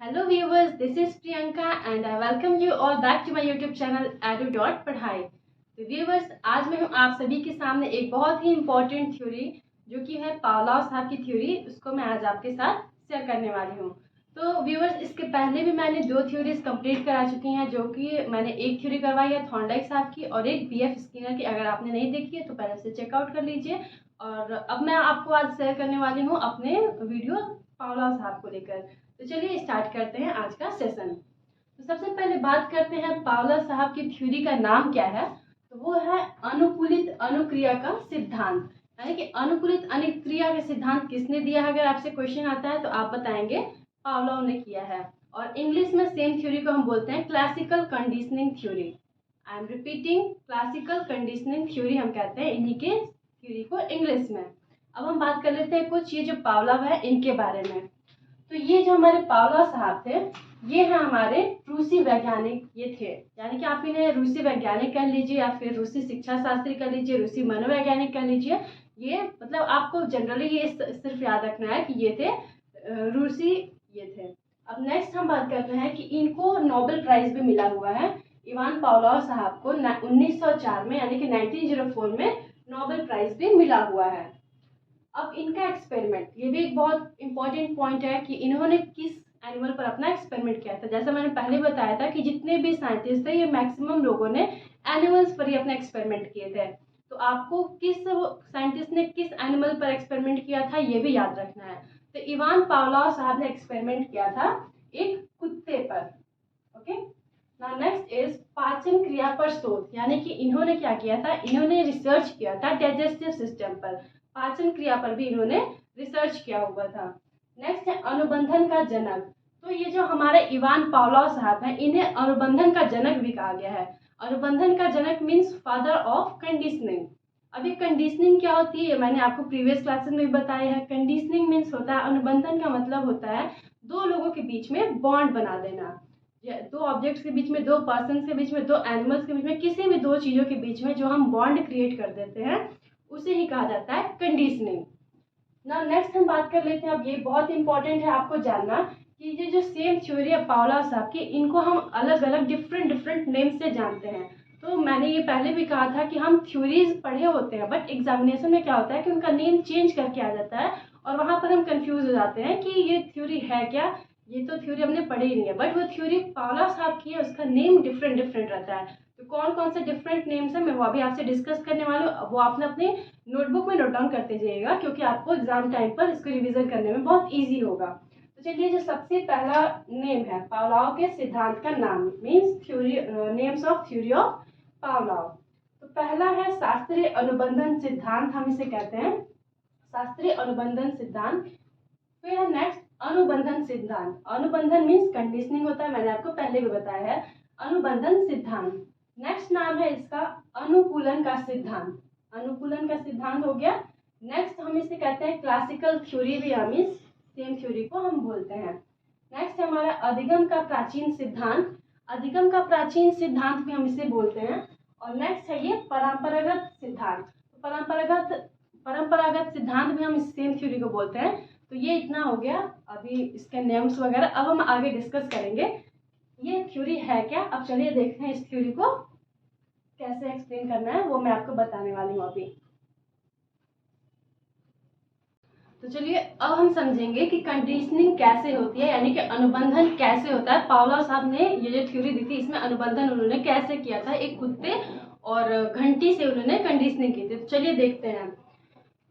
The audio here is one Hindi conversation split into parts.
Hello viewers, this is Priyanka and I welcome you all back to my YouTube channel edu.padhai। तो viewers, आज मैं हूँ आप सभी के सामने एक बहुत ही इम्पोर्टेंट थ्योरी जो कि है पावलोव साहब की थ्योरी, उसको मैं आज आपके साथ शेयर करने वाली हूँ। तो viewers, इसके पहले भी मैंने दो थ्योरीज कंप्लीट करा चुकी हैं, जो कि मैंने एक थ्योरी करवाई है थॉर्नडाइक साहब की और एक BF स्किनर की। अगर आपने नहीं देखी है तो पहले से चेकआउट कर लीजिए। और अब मैं आपको आज शेयर करने वाली हूँ अपने वीडियो पावलोव साहब को लेकर। तो चलिए स्टार्ट करते हैं आज का सेशन। तो सबसे पहले बात करते हैं पावलोव साहब की थ्योरी का नाम क्या है। तो वो है अनुकूलित अनुक्रिया का सिद्धांत, यानी कि अनुकूलित अनुक्रिया का सिद्धांत किसने दिया है। अगर आपसे क्वेश्चन आता है तो आप बताएंगे पावलोव ने किया है। और इंग्लिश में सेम थ्योरी को हम बोलते हैं classical conditioning theory. I am repeating, classical conditioning theory हम कहते हैं इन्हीं के थ्योरी को इंग्लिश में। अब हम बात कर लेते हैं कुछ ये जो पावलोव है इनके बारे में। तो ये जो हमारे पावलोव साहब थे, ये हैं हमारे रूसी वैज्ञानिक ये थे, यानी कि आप इन्हें रूसी वैज्ञानिक कह लीजिए या फिर रूसी शिक्षा शास्त्री कह लीजिए, रूसी मनोवैज्ञानिक कह लीजिए। ये मतलब आपको जनरली ये सिर्फ याद रखना है कि ये थे रूसी ये थे। अब नेक्स्ट हम बात करते हैं कि इनको नोबेल प्राइज भी मिला हुआ है। इवान पावलोव साहब को 1904 में यानी कि 1904 में नोबेल प्राइज भी मिला हुआ है। अब इनका एक्सपेरिमेंट, ये भी एक बहुत इंपॉर्टेंट पॉइंट है कि इन्होंने किस एनिमल पर अपना एक्सपेरिमेंट किया था। जैसा मैंने पहले बताया था कि जितने भी साइंटिस्ट थे ये मैक्सिमम लोगों ने एनिमल्स पर ही अपने एक्सपेरिमेंट किए थे। तो आपको किस साइंटिस्ट ने किस एनिमल पर एक्सपेरिमेंट किया था ये भी याद रखना है। तो इवान पावलोव साहब ने एक्सपेरिमेंट किया था एक कुत्ते पर। ओके, नाउ नेक्स्ट इज पाचन क्रिया पर शोध, यानी कि इन्होंने क्या किया था, इन्होंने रिसर्च किया था डाइजेस्टिव सिस्टम पर, पाचन क्रिया पर भी इन्होंने रिसर्च किया हुआ था। नेक्स्ट है अनुबंधन का जनक। तो ये जो हमारे इवान पावलोव साहब हैं इन्हें अनुबंधन का जनक भी कहा गया है। अनुबंधन का जनक मीन्स फादर ऑफ कंडीशनिंग। अभी कंडीशनिंग क्या होती है मैंने आपको प्रीवियस क्लासेस में भी बताया है। कंडीशनिंग मीन्स होता है, अनुबंधन का मतलब होता है दो लोगों के बीच में बॉन्ड बना देना, दो ऑब्जेक्ट्स के बीच में, दो पर्सन के बीच में, दो एनिमल्स के बीच में, किसी भी दो चीज़ों के बीच में जो हम बॉन्ड क्रिएट कर देते हैं उसे ही कहा जाता है कंडीशनिंग। ना नेक्स्ट हम बात कर लेते हैं, अब ये बहुत इंपॉर्टेंट है आपको जानना कि ये जो सेम थ्योरी है पावलोव साहब की, इनको हम अलग अलग डिफरेंट नेम से जानते हैं। तो मैंने ये पहले भी कहा था कि हम थ्योरीज पढ़े होते हैं बट एग्जामिनेशन में क्या होता है कि उनका नेम चेंज करके आ जाता है और वहाँ पर हम कंफ्यूज हो जाते हैं कि ये थ्योरी है क्या, ये तो थ्योरी हमने पढ़ी ही नहीं है। बट वो थ्योरी पावलोव साहब की है, उसका नेम डिफरेंट रहता है। तो कौन कौन से डिफरेंट नेम्स है मैं वो अभी आपसे डिस्कस करने वाली हूँ। वो आपने अपने नोटबुक में नोट डाउन करते जाइएगा क्योंकि आपको एग्जाम टाइम पर इसको रिवीजन करने में बहुत ईजी होगा। तो चलिए, जो सबसे पहला नेम है पावलोव के सिद्धांत का नाम means theory, names of theory of Pavlov. तो पहला है शास्त्रीय अनुबंधन सिद्धांत, हम इसे कहते हैं शास्त्रीय अनुबंधन सिद्धांत। फिर है नेक्स्ट अनुबंधन सिद्धांत। अनुबंधन मीन्स कंडीशनिंग होता है, मैंने आपको पहले भी बताया है। अनुबंधन सिद्धांत। नेक्स्ट नाम है इसका अनुकूलन का सिद्धांत। अनुकूलन का सिद्धांत हो गया। नेक्स्ट हम इसे कहते हैं क्लासिकल थ्योरी भी, हम इस सेम थ्योरी को हम बोलते हैं। नेक्स्ट हमारा अधिगम का प्राचीन सिद्धांत। अधिगम का प्राचीन सिद्धांत भी हम इसे बोलते हैं। और नेक्स्ट है ये परंपरागत सिद्धांत। परंपरागत सिद्धांत भी हम इस सेम थ्योरी को बोलते हैं। तो ये इतना हो गया अभी इसके नेम्स वगैरह। अब हम आगे डिस्कस करेंगे ये थ्योरी है क्या। अब चलिए देखते हैं इस थ्योरी को कैसे एक्सप्लेन करना है, वो मैं आपको बताने वाली हूँ अभी। तो चलिए अब हम समझेंगे कि कंडीशनिंग कैसे होती है, यानी कि अनुबंधन कैसे होता है। पावलोव साहब ने ये जो थ्योरी दी थी इसमें अनुबंधन उन्होंने कैसे किया था, एक कुत्ते और घंटी से उन्होंने कंडीशनिंग की थी। तो चलिए देखते हैं।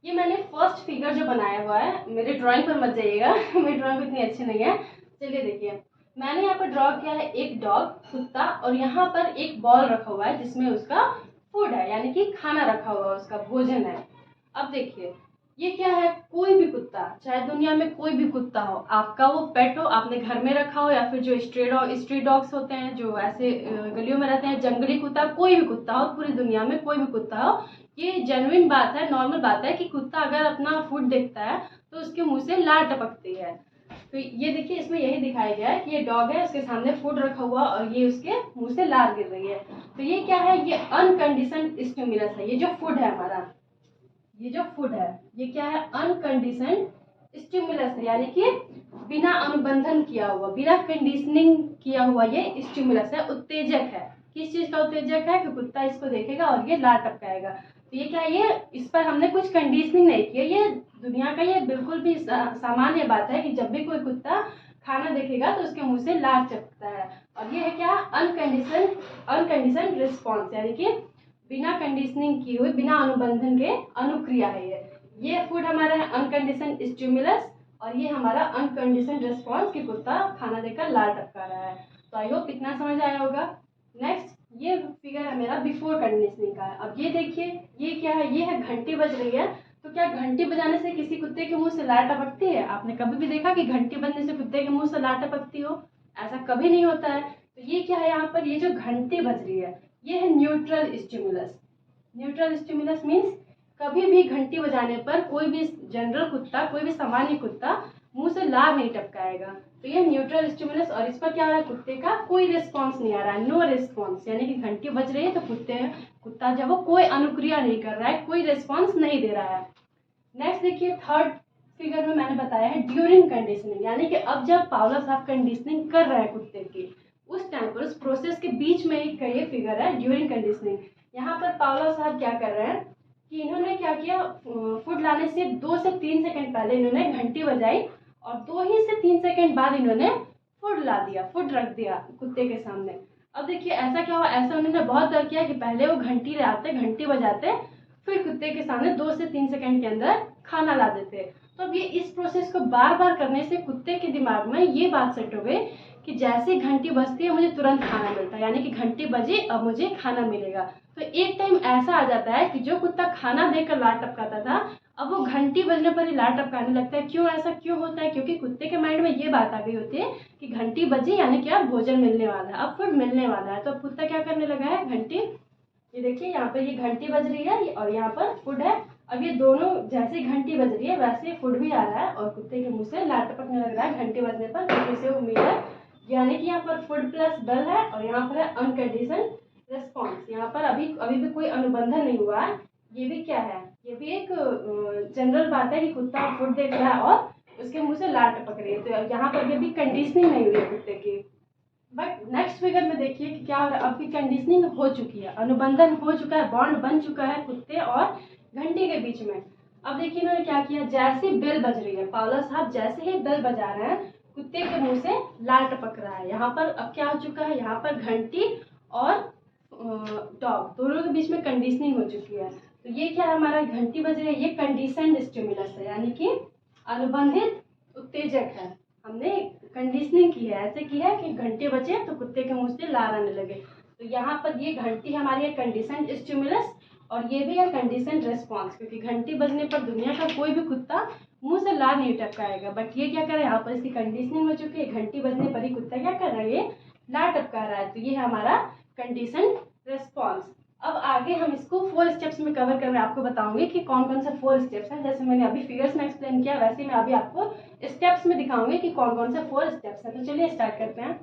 ये मैंने फर्स्ट फिगर जो बनाया हुआ है, मेरे ड्राइंग पर मत जाइएगा मेरी ड्राइंग इतनी अच्छी नहीं है। चलिए देखिए, मैंने यहाँ पर ड्रॉ किया है एक डॉग, कुत्ता, और यहाँ पर एक बॉल रखा हुआ है जिसमें उसका फूड है, यानी कि खाना रखा हुआ है, उसका भोजन है। अब देखिए ये क्या है, कोई भी कुत्ता, चाहे दुनिया में कोई भी कुत्ता हो, आपका वो पेट हो, आपने घर में रखा हो, या फिर जो स्ट्रीट डॉग्स होते हैं जो ऐसे गलियों में रहते हैं, जंगली कुत्ता, कोई भी कुत्ता हो, पूरी दुनिया में कोई भी कुत्ता हो, ये जेन्युइन बात है, नॉर्मल बात है कि कुत्ता अगर अपना फूड देखता है तो उसके मुंह से लार टपकती है। तो ये देखिए इसमें यही दिखाया गया है कि ये डॉग है, उसके सामने फूड रखा हुआ और ये उसके मुंह से लार गिर रही है। तो ये क्या है, ये अनकंडीशनड स्टिमुलस है। ये जो फूड है हमारा, ये जो फूड है ये क्या है, अनकंडीशनड स्टिमुलस है, यानी कि बिना अनुबंधन किया हुआ, बिना कंडीशनिंग किया हुआ ये स्टिमुलस है, उत्तेजक है। किस चीज़ का उत्तेजक है कि कुत्ता इसको देखेगा और ये लार टपकाएगा। तो ये क्या है, ये इस पर हमने कुछ कंडीशनिंग नहीं की है, ये दुनिया का ये बिल्कुल भी सामान्य बात है कि जब भी कोई कुत्ता खाना देखेगा तो उसके मुंह से लार टपकता है। और ये है क्या, अनकंडीशन रिस्पॉन्स, यानी कि बिना कंडीशनिंग की हुई, बिना अनुबंधन के अनुक्रिया है ये फूड हमारा है अनकंडीशन स्टिमुलस, और ये हमारा अनकंडीशन रिस्पॉन्स कि कुत्ता खाना देकर लार टपका रहा है। तो आई होप इतना समझ आया होगा। नेक्स्ट ये फिगर है मेरा बिफोर कंडीशनिंग का है। अब ये देखिए, ये क्या है, ये है घंटी बज रही है। तो क्या घंटी बजाने से किसी कुत्ते के मुंह से लार टपकती है? आपने कभी भी देखा कि घंटी बजने से कुत्ते के मुंह से लार टपकती हो? ऐसा कभी नहीं होता है। तो ये क्या है, यहाँ पर ये जो घंटी बज रही है ये है neutral stimulus. Neutral stimulus means कभी भी घंटी बजाने पर कोई भी जनरल कुत्ता, कोई भी सामान्य कुत्ता मुंह से लार नहीं टपकाएगा। तो ये न्यूट्रल स्टिमुलस, और इस पर क्या हो रहा है, कुत्ते का कोई रिस्पॉन्स नहीं आ रहा है, नो रिस्पॉन्स, यानी कि घंटी बज रही है तो कुत्ता जब वो कोई अनुक्रिया नहीं कर रहा है, कोई रिस्पॉन्स नहीं दे रहा है। नेक्स्ट देखिए, थर्ड फिगर में मैंने बताया है ड्यूरिंग कंडीशनिंग, यानी कि अब जब पावलर साहब कंडीशनिंग कर रहे हैं कुत्ते की, उस टाइम पर, उस प्रोसेस के बीच में एक ये फिगर है ड्यूरिंग कंडीशनिंग। यहाँ पर पावलर साहब क्या कर रहे हैं कि इन्होंने क्या किया, फूड लाने से 2 से 3 सेकंड पहले इन्होंने घंटी बजाई और 2 ही से 3 सेकंड बाद इन्होंने फूड ला दिया, फूड रख दिया कुत्ते के सामने। अब देखिए ऐसा क्या हुआ, ऐसा उन्होंने बहुत बार किया कि पहले वो घंटी लाते, घंटी बजाते, फिर कुत्ते के सामने 2 से 3 सेकंड के अंदर खाना ला देते। तो अब ये इस प्रोसेस को बार बार करने से कुत्ते के दिमाग में ये बात सेट हो गई कि जैसे घंटी बजती है मुझे तुरंत खाना मिलता है, यानी कि घंटी बजी अब मुझे खाना मिलेगा। तो एक टाइम ऐसा आ जाता है कि जो कुत्ता खाना देकर लार टपकाता था, अब वो घंटी बजने पर ही लार टपकाने लगता है। क्यों, ऐसा क्यों होता है? क्योंकि कुत्ते के माइंड में ये बात आ गई होती है कि घंटी बजी यानी कि अब भोजन मिलने वाला है, अब फूड मिलने वाला है। तो अब कुत्ता क्या करने लगा है, घंटी, ये देखिए यहाँ पर ये घंटी बज रही है और यहाँ पर फूड है। अब ये दोनों जैसे घंटी बज रही है वैसे फूड भी आ रहा है और कुत्ते के मुंह से लार टपकने लग रहा है घंटी बजने पर, क्योंकि इसे उम्मीद है, यानी कि यहाँ पर फूड प्लस बेल है और यहाँ पर है अनकंडीशन रिस्पॉन्स। यहाँ पर अभी भी कोई अनुबंधन नहीं हुआ है। ये भी क्या है, ये भी एक जनरल बात है कि कुत्ता फूड देख रहा है और उसके मुंह से लार टपक रही है। तो यहाँ पर भी कंडीशनिंग नहीं हुई है कुत्ते की। बट नेक्स्ट फिगर में देखिए कि क्या हो रहा है, अब की कंडीशनिंग हो चुकी है, अनुबंधन हो चुका है, बॉन्ड बन चुका है कुत्ते और घंटी के बीच में। अब देखिए इन्होंने क्या किया, जैसे बेल बज रही है, पावलर साहब जैसे ही बेल बजा रहे हैं कुत्ते के मुंह से लार टपक रहा है। यहाँ पर अब क्या हो चुका है, यहाँ पर घंटी और डॉग दोनों के बीच में कंडीशनिंग हो चुकी है। तो ये क्या है, हमारा घंटी बज रही है, ये कंडीशनड स्टिमुलस है, यानी कि अनुबंधित उत्तेजक है। हमने कंडीशनिंग की है, ऐसे की है कि घंटे बजे तो कुत्ते के मुंह से लार आने लगे। तो यहाँ पर ये घंटी हमारी है कंडीशन स्टिमुलस और ये भी है कंडीशन रिस्पॉन्स, क्योंकि घंटी बजने पर दुनिया का कोई भी कुत्ता मुंह से लार नहीं टपकाएगा। बट ये क्या कर रहा है, यहाँ पर इसकी कंडीशनिंग हो चुकी है, घंटी बजने पर ही कुत्ता क्या कर रहा है, ये लार टपका रहा है। तो ये है हमारा कंडीशन रिस्पॉन्स। अब आगे हम इसको 4 स्टेप्स में कवर कर, मैं आपको बताऊंगी कि कौन कौन से 4 स्टेप्स हैं। जैसे मैंने अभी फिगर्स में एक्सप्लेन किया वैसे मैं अभी आपको स्टेप्स में दिखाऊंगी कि कौन कौन से 4 स्टेप्स हैं। तो चलिए स्टार्ट करते हैं।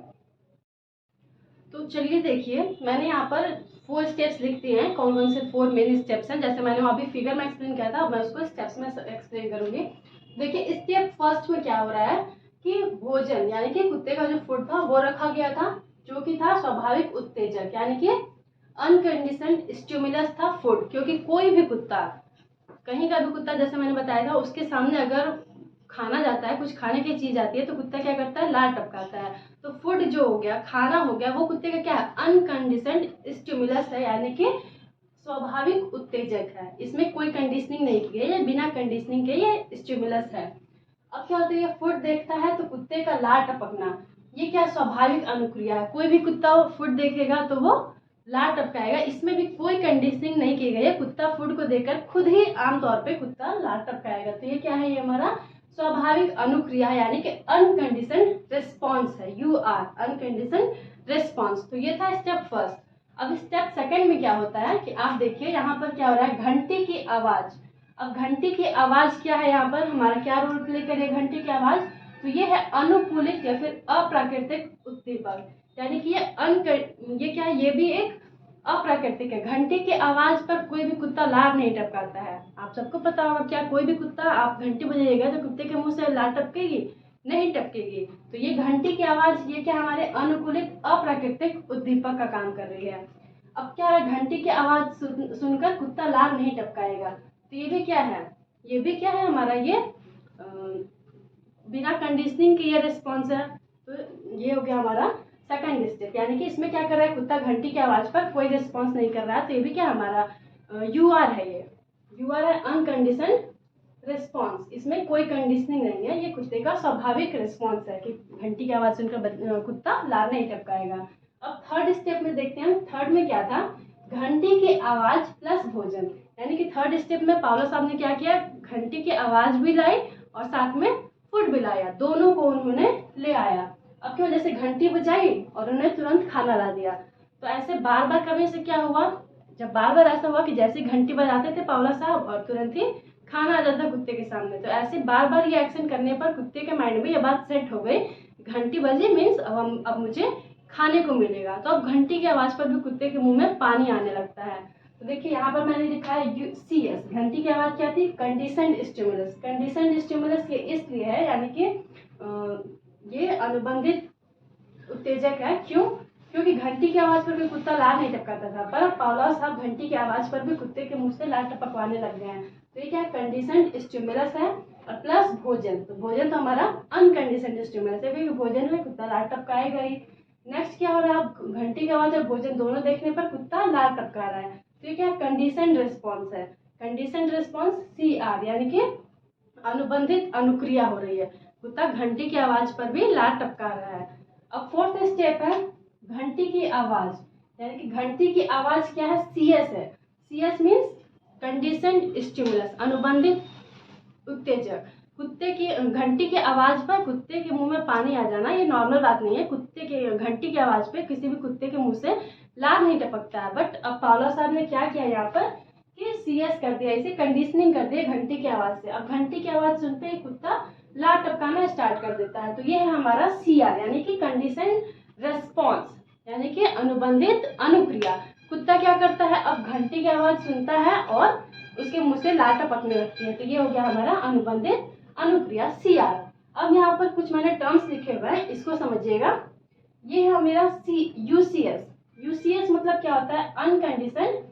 तो चलिए देखिए, मैंने यहाँ पर 4 स्टेप्स लिख दिए हैं, कौन कौन से 4 मेन स्टेप्स हैं। जैसे मैंने अभी फिगर में एक्सप्लेन किया था, अब मैं उसको स्टेप्स में एक्सप्लेन करूंगी। देखिए स्टेप फर्स्ट में क्या हो रहा है कि भोजन, यानी कि कुत्ते का जो फूड था वो रखा गया था, जो कि था स्वाभाविक उत्तेजक, यानी कि अनकंडीशनड स्टिमुलस था फूड। क्योंकि कोई भी कुत्ता, कहीं का भी कुत्ता, जैसे मैंने बताया था, उसके सामने अगर खाना जाता है, कुछ खाने की चीज आती है तो कुत्ता क्या करता है, लार टपकाता है। तो फूड जो हो गया, खाना हो गया, वो कुत्ते का क्या है, अनकंडीशनड स्टिमुलस है, यानी कि स्वाभाविक उत्तेजक है। इसमें कोई कंडीशनिंग नहीं की गई है, बिना कंडीशनिंग के ये स्टिमुलस है। अब क्या होता है, ये फूड देखता है तो कुत्ते का लार टपकना, ये क्या स्वाभाविक अनुक्रिया है। कोई भी कुत्ता फूड देखेगा तो वो लार टपकाएगा, इसमें भी कोई कंडीशनिंग नहीं की गई है। कुत्ता फूड को देखकर खुद ही आमतौर पे कुत्ता लार टपकाएगा। तो ये क्या है, ये हमारा स्वाभाविक अनुक्रिया है, यानी कि अनकंडीशनड रिस्पॉन्स है, UR अनकंडीशनड रिस्पॉन्स। तो ये था स्टेप फर्स्ट। अब स्टेप सेकंड में क्या होता है कि आप देखिए यहाँ पर क्या हो रहा है, घंटी की आवाज। अब घंटी की आवाज क्या है, यहाँ पर हमारा क्या रोल प्ले करे घंटी की आवाज, तो ये है अनुकूलित या फिर अप्राकृतिक उद्दीपक, यानी कि ये क्या है, ये भी एक अप्राकृतिक है। घंटी की आवाज पर कोई भी कुत्ता लार नहीं टपकाता है। आप सबको पता होगा, क्या कोई भी कुत्ता, आप घंटी बजाइएगा तो कुत्ते के मुंह से लार टपकेगी? नहीं टपकेगी। तो ये घंटी की आवाज़ ये क्या हमारे अनुकूलित अप्राकृतिक उद्दीपक का काम कर रही है। अब क्या है, घंटी की आवाज़ सुनकर कुत्ता लार नहीं टपकाएगा। तो ये भी क्या है, ये भी क्या है हमारा, ये बिना कंडीशनिंग के ये रिस्पॉन्स है। तो ये हो गया हमारा सेकंड स्टेप, यानी कि इसमें क्या कर रहा है, कुत्ता घंटी की आवाज़ पर कोई रिस्पॉन्स नहीं कर रहा है। तो ये भी क्या हमारा UR है, ये UR है, अनकंडीशन रिस्पॉन्स। इसमें कोई कंडीशनिंग नहीं है, ये कुत्ते का स्वाभाविक रिस्पॉन्स है कि घंटी की आवाज़ सुनकर कुत्ता लार नहीं टपकाएगा। अब थर्ड स्टेप में देखते हैं, थर्ड में क्या था, घंटी की आवाज़ प्लस भोजन। यानी कि थर्ड स्टेप में पावलो साहब ने क्या किया, घंटी की आवाज़ भी लाई और साथ में फूड भी लाया, दोनों को उन्होंने ले आया। अब क्यों, जैसे घंटी बजाई और उन्होंने तुरंत खाना ला दिया। तो ऐसे बार बार करने से क्या हुआ, जब बार बार ऐसा हुआ कि जैसे घंटी बजाते थे पावला साहब और तुरंत ही खाना आ जाता कुत्ते के सामने, तो ऐसे बार बार ये एक्शन करने पर कुत्ते के माइंड में ये बात सेट हो गई, घंटी बजी मीन्स अब मुझे खाने को मिलेगा। तो अब घंटी की आवाज़ पर भी कुत्ते के मुंह में पानी आने लगता है। तो देखिए यहाँ पर मैंने लिखा है CS, घंटी की आवाज़ क्या थी, कंडीशनड स्टिमुलस। कंडीशनड स्टिमुलस ये इसलिए है, यानी कि ये अनुबंधित उत्तेजक है। क्यों, क्योंकि घंटी की आवाज़ पर भी कुत्ता लार नहीं टपकाता था, पर अब पावलोव साहब घंटी की आवाज़ पर भी कुत्ते के मुंह से लार टपकवाने लग गए हैं। तो ये क्या है, कंडीशनड स्टिमुलस है और प्लस भोजन। तो भोजन तो हमारा अनकंडीशनड स्टिमुलस है, क्योंकि भोजन में कुत्ता लार टपकाएगा ही। नेक्स्ट क्या हो रहा है, अब घंटी की आवाज़ और भोजन दोनों देखने पर कुत्ता लार टपका रहा है। तो ये क्या कंडीशन रिस्पॉन्स है, कंडीशन रिस्पॉन्स CR, यानी कि अनुबंधित अनुक्रिया हो रही है, कुत्ता घंटी की आवाज़ पर भी लार टपका रहा है। अब फोर्थ स्टेप है घंटी की आवाज़, यानी कि घंटी की आवाज़ क्या है, CS है। CS मीन्स कंडीशनड स्टिमुलस, अनुबंधित उत्तेजक। कुत्ते की घंटी की आवाज़ पर कुत्ते के मुंह में पानी आ जाना ये नॉर्मल बात नहीं है। कुत्ते के घंटी की आवाज़ पे किसी भी कुत्ते के मुंह से लार नहीं टपकता है। बट अब पावलोव साहब ने क्या किया यहाँ पर कि CS कर दिया, इसे कंडीशनिंग कर दिया घंटी की आवाज़ से। अब घंटी की आवाज़ सुनते ही कुत्ता लार टपकाना स्टार्ट कर देता है। तो ये है हमारा CR, यानी कि कंडीशन रेस्पॉन्स, यानी कि अनुबंधित अनुक्रिया। कुत्ता क्या करता है, अब घंटी की आवाज़ सुनता है और उसके मुंह से लार टपकने लगती है। तो ये हो गया हमारा अनुबंधित अनुक्रिया CR। अब यहाँ पर कुछ मैंने टर्म्स लिखे हुए हैं, इसको समझिएगा। ये है मेरा UCS। UCS मतलब क्या होता है, unconditioned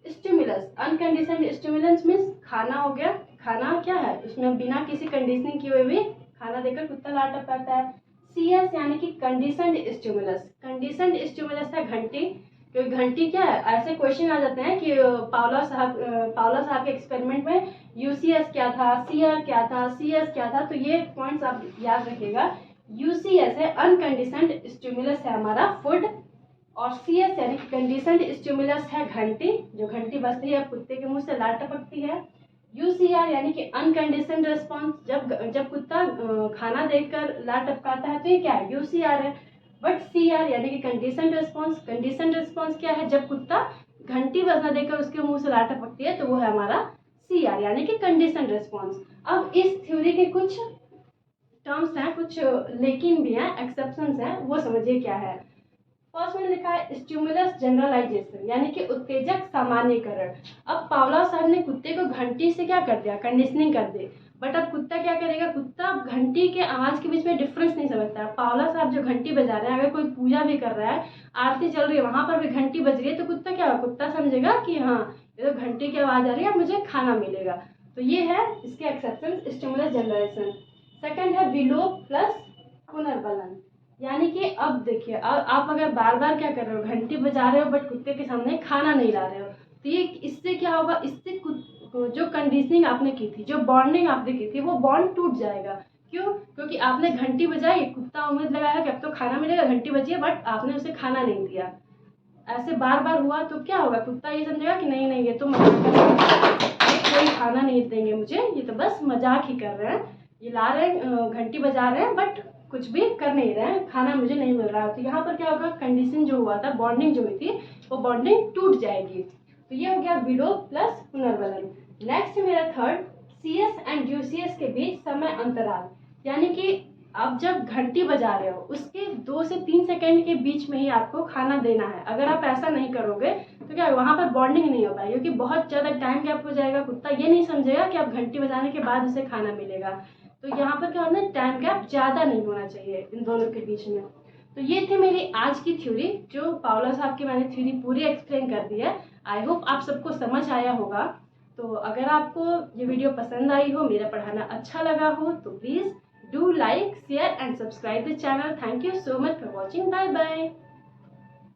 stimulus. Unconditioned stimulus means खाना हो गया, खाना क्या है, उसमें बिना किसी कंडीशनिंग किए हुए भी खाना देकर कुत्ता लार टपकाता है। CS यानी कि कंडीशनड स्टिमुलस। कंडीशनड स्टिमुलस है घंटी, क्योंकि घंटी क्या है, ऐसे क्वेश्चन आ जाते हैं कि पावलोव साहब के एक्सपेरिमेंट में UCS क्या था, CR क्या था, CS क्या था। तो ये पॉइंट्स आप याद रखिएगा। UCS है अनकंडीशनड स्टिमुलस है हमारा फूड, और CS यानी कि कंडीशनड स्टिमुलस है घंटी, जो घंटी बजती है कुत्ते के मुंह से लार टपकती है। UCR यानी कि अनकंडीशनड रिस्पॉन्स, जब कुत्ता खाना देखकर लार टपकाता है तो ये क्या है, UCR है। बट CR यानी कि कंडीशन रिस्पॉन्स, कंडीशन रिस्पॉन्स क्या है, जब कुत्ता घंटी बजना देकर उसके मुंह से लार टपकती है तो वो है हमारा CR यानी कि कंडीशन रिस्पॉन्स। अब इस थ्योरी के कुछ टर्म्स हैं, कुछ लेकिन भी हैं, एक्सेप्शंस हैं, वो समझिए क्या है। फर्स्ट मैंने लिखा है स्टिमुलस जनरलाइजेशन, यानी कि उत्तेजक सामान्यीकरण। अब पावलोव साहब ने कुत्ते को घंटी से क्या कर दिया, कंडीशनिंग कर दी। बट अब कुत्ता क्या करेगा, कुत्ता घंटी के आवाज़ के बीच में डिफरेंस नहीं समझता। पावलोव साहब जो घंटी बजा रहे हैं, अगर कोई पूजा भी कर रहा है, आरती चल रही है, वहाँ पर भी घंटी बज रही है, तो कुत्ता क्या होगा, कुत्ता समझेगा कि हाँ ये तो घंटी की आवाज़ आ रही है, अब मुझे खाना मिलेगा। तो ये है इसके एक्सेप्शन, स्टिमुलस जनरलाइजेशन। सेकेंड है विलोप प्लस पुनर्बलन, यानी कि अब देखिए, आप अगर बार बार क्या कर रहे हो, घंटी बजा रहे हो बट कुत्ते के सामने खाना नहीं ला रहे हो, तो ये इससे क्या होगा, इससे जो कंडीशनिंग आपने की थी, जो बॉन्डिंग आपने की थी, वो बॉन्ड टूट जाएगा। क्यों, क्योंकि आपने घंटी बजाई, कुत्ता उम्मीद लगाया कि अब तो खाना मिलेगा, घंटी बजी है, बट आपने उसे खाना नहीं दिया। ऐसे बार बार हुआ तो क्या होगा, कुत्ता ये समझेगा कि नहीं नहीं ये तो मजाक कर रहे हैं, कोई खाना नहीं देंगे मुझे, ये तो बस मजाक ही कर रहे हैं, ये ला रहे हैं घंटी बजा रहे हैं बट कुछ भी कर नहीं रहे हैं, खाना मुझे नहीं मिल रहा। तो यहाँ पर क्या होगा, कंडीशन जो हुआ था, बॉन्डिंग जो हुई थी, वो बॉन्डिंग टूट जाएगी। तो ये हो गया विलोप प्लस पुनर्बलन। नेक्स्ट मेरा थर्ड, CS एंड UCS के बीच समय अंतराल, यानी कि आप जब घंटी बजा रहे हो उसके 2 से 3 सेकंड के बीच में ही आपको खाना देना है। अगर आप ऐसा नहीं करोगे तो क्या वहाँ पर बॉन्डिंग नहीं हो पाएगी, क्योंकि बहुत ज़्यादा टाइम गैप हो जाएगा, कुत्ता ये नहीं समझेगा कि आप घंटी बजाने के बाद उसे खाना मिलेगा। तो यहाँ पर क्या होना है, टाइम गैप ज़्यादा नहीं होना चाहिए इन दोनों के बीच में। तो ये थी मेरी आज की थ्योरी, जो पावला साहब की मैंने थ्योरी पूरी एक्सप्लेन कर दी है। आई होप आप सबको समझ आया होगा। तो अगर आपको ये वीडियो पसंद आई हो, मेरा पढ़ाना अच्छा लगा हो, तो please do like, share and subscribe the channel. Thank you so much for watching. Bye bye.